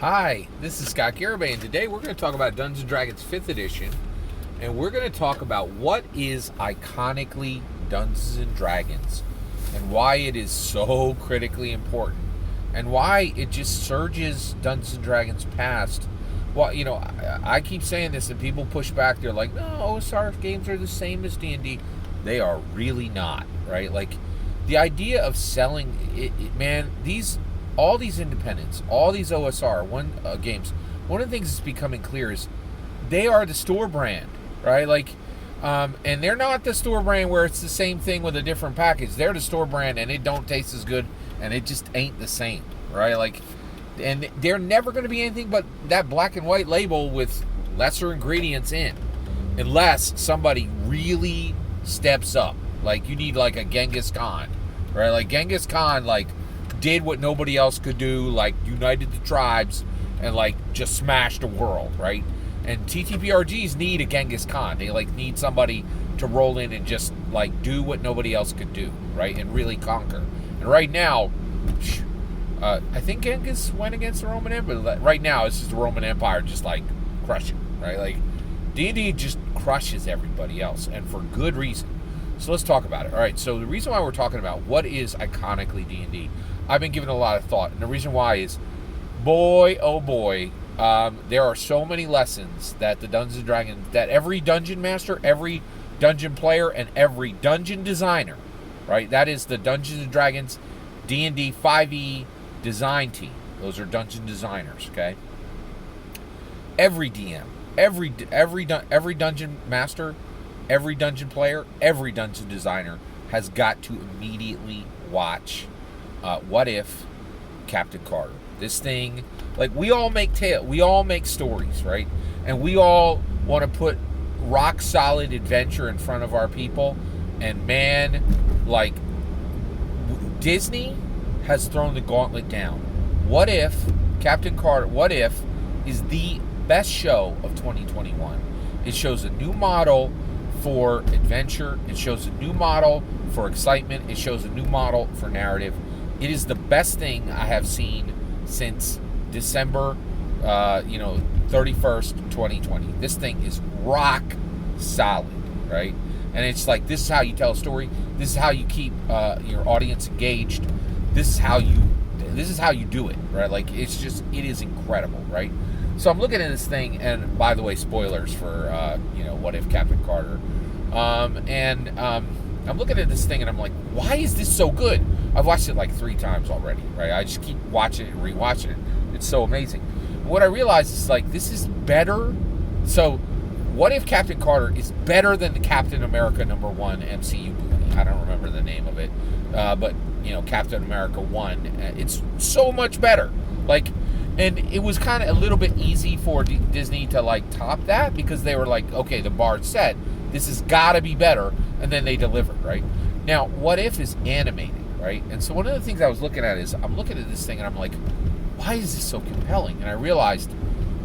Hi, this is Scott Garibay, and today we're going to talk about Dungeons & Dragons 5th Edition, and we're going to talk about what is Iconically Dungeons & Dragons, and why it is so critically important, and why it just surges Dungeons & Dragons past. Well, I keep saying this, and people push back. They're like, no, OSR games are the same as D&D. They are really not, right? Like, the idea of selling, man, all these independents, all these OSR games, one of the things that's becoming clear is they are the store brand, right? Like, and they're not the store brand where it's the same thing with a different package. They're the store brand, and it don't taste as good, and it just ain't the same, right? Like, and they're never going to be anything but that black and white label with lesser ingredients in, unless somebody really steps up. Like, you need like a Genghis Khan, right? Like Genghis Khan, like, did what nobody else could do, like united the tribes and like just smashed the world, right? And TTRPGs need a Genghis Khan. They like need somebody to roll in and just like do what nobody else could do, right? And really conquer. And right now, I think Genghis went against the Roman Empire. Right now, it's just the Roman Empire just like crushing, right? Like D&D just crushes everybody else, and for good reason. So let's talk about it. All right, so the reason why we're talking about what is Iconically D&D, I've been giving a lot of thought, and the reason why is, boy, oh boy, there are so many lessons that the Dungeons & Dragons, that every dungeon master, every dungeon player, and every dungeon designer, right? That is the Dungeons & Dragons D&D 5e design team. Those are dungeon designers, okay? Every DM, every dungeon master, every dungeon player, every dungeon designer has got to immediately watch What If Captain Carter. This thing, like, we all make stories, right? And we all want to put rock solid adventure in front of our people. And man, like, Disney has thrown the gauntlet down. What If Captain Carter, What If, is the best show of 2021. It shows a new model for adventure. It shows a new model for excitement. It shows a new model for narrative. It is the best thing I have seen since December, 31st, 2020. This thing is rock solid, right? And it's like, this is how you tell a story. This is how you keep your audience engaged. This is how you do it, right? Like, it is incredible, right? So I'm looking at this thing, and by the way, spoilers for What If Captain Carter. I'm looking at this thing, and I'm like, why is this so good? I've watched it like 3 times already, right? I just keep watching it and rewatching it. It's so amazing. What I realized is, like, this is better. So, What If Captain Carter is better than the Captain America #1 MCU movie. I don't remember the name of it, but Captain America 1. It's so much better. Like, and it was kind of a little bit easy for Disney to like top that, because they were like, okay, the bar's set. This has got to be better, and then they delivered, right? Now, What If is animated, right? And so one of the things I was looking at is, I'm looking at this thing and I'm like, why is this so compelling? And I realized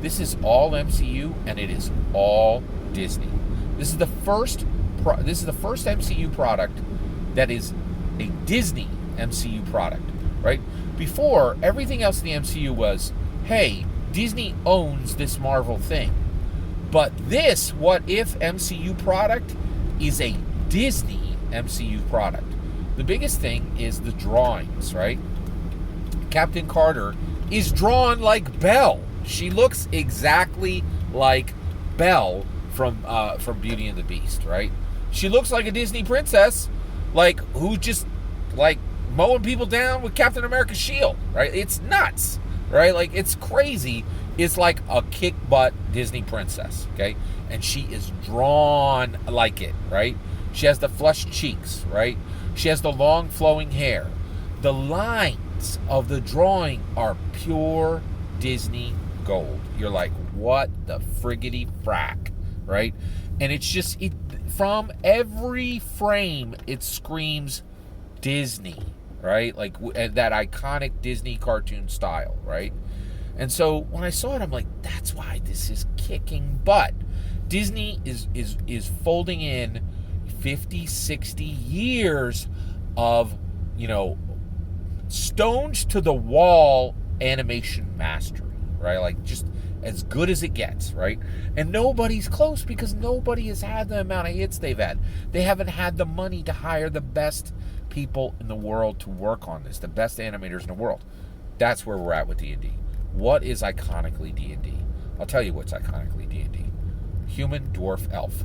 this is all MCU and it is all Disney. This is the first MCU product that is a Disney MCU product, right? Before, everything else in the MCU was, hey, Disney owns this Marvel thing. But this What If MCU product is a Disney MCU product. The biggest thing is the drawings, right? Captain Carter is drawn like Belle. She looks exactly like Belle from Beauty and the Beast, right? She looks like a Disney princess, like, who just like mowing people down with Captain America's shield, right? It's nuts, right? Like, it's crazy. It's like a kick-butt Disney princess, okay? And she is drawn like it, right? She has the flushed cheeks, right? She has the long flowing hair. The lines of the drawing are pure Disney gold. You're like, what the friggity frack, right? And it's just, from every frame, it screams Disney, right? Like that iconic Disney cartoon style, right? And so when I saw it, I'm like, that's why this is kicking butt. Disney is folding in 50, 60 years of, stones to the wall animation mastery, right? Like just as good as it gets, right? And nobody's close because nobody has had the amount of hits they've had. They haven't had the money to hire the best people in the world to work on this, the best animators in the world. That's where we're at with D&D. What is iconically D&D? I'll tell you what's iconically D&D. Human, dwarf, elf.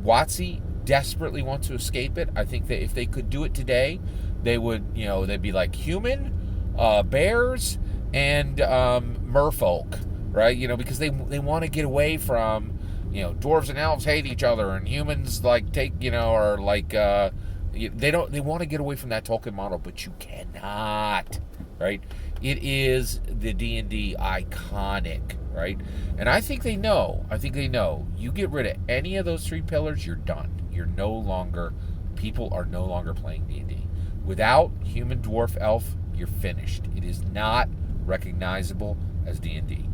WotC desperately wants to escape it. I think that if they could do it today, they would, they'd be like human, bears, and merfolk, right? Because they want to get away from, dwarves and elves hate each other, and humans they want to get away from that Tolkien model, but you cannot, right? It is the D&D iconic, right? And I think they know. You get rid of any of those three pillars, you're done. People are no longer playing D&D. Without human, dwarf, elf, you're finished. It is not recognizable as D&D.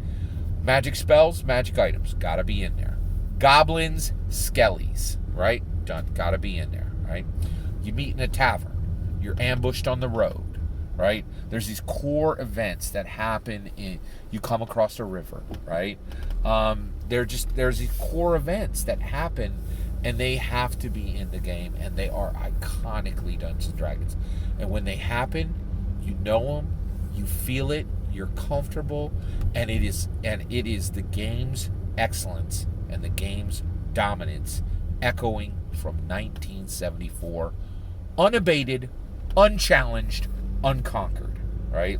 Magic spells, magic items, gotta be in there. Goblins, skellies, right? Done, gotta be in there, right? You meet in a tavern. You're ambushed on the road, right? There's these core events that happen you come across a river, right? There's these core events that happen, and they have to be in the game, and they are iconically Dungeons and Dragons. And when they happen, you know them, you feel it, you're comfortable, and it is the game's excellence and the game's dominance echoing from 1974, unabated, unchallenged, unconquered, right?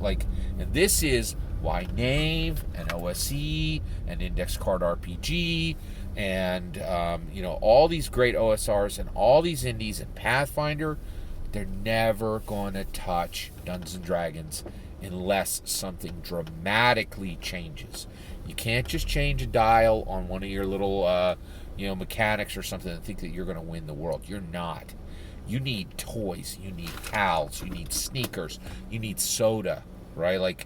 And this is why Knave and OSE and Index Card RPG and all these great OSRs and all these indies and Pathfinder, they're never going to touch Dungeons and Dragons unless something dramatically changes. You can't just change a dial on one of your little mechanics or something and think that you're going to win the world. You're not. You need toys, you need pals, you need sneakers, you need soda, right?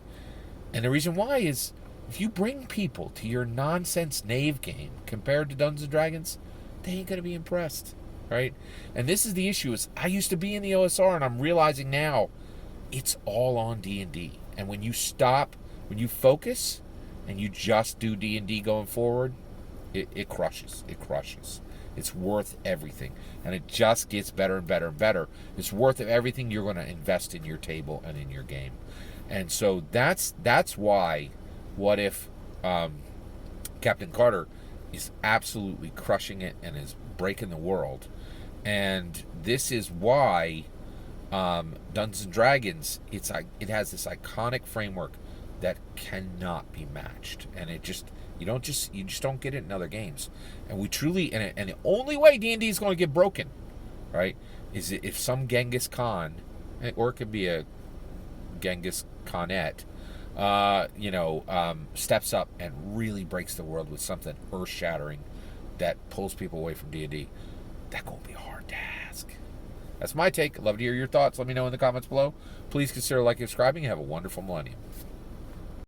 And the reason why is if you bring people to your nonsense Knave game compared to Dungeons and Dragons, they ain't gonna be impressed, right? And this is the issue. Is I used to be in the OSR, and I'm realizing now it's all on D&D. And when you focus, and you just do D&D going forward, it crushes. It crushes. It's worth everything, and it just gets better and better and better. It's worth everything you're going to invest in your table and in your game. And so that's why What If Captain Carter is absolutely crushing it and is breaking the world. And this is why Dungeons and Dragons, it has this iconic framework that cannot be matched, and you just don't get it in other games. And we truly, and the only way D&D is going to get broken, right, is if some Genghis Khan, or it could be a Genghis Khanette, steps up and really breaks the world with something earth-shattering that pulls people away from D&D. That's going to be a hard task. That's my take. Love to hear your thoughts. Let me know in the comments below. Please consider liking and subscribing, and have a wonderful millennium.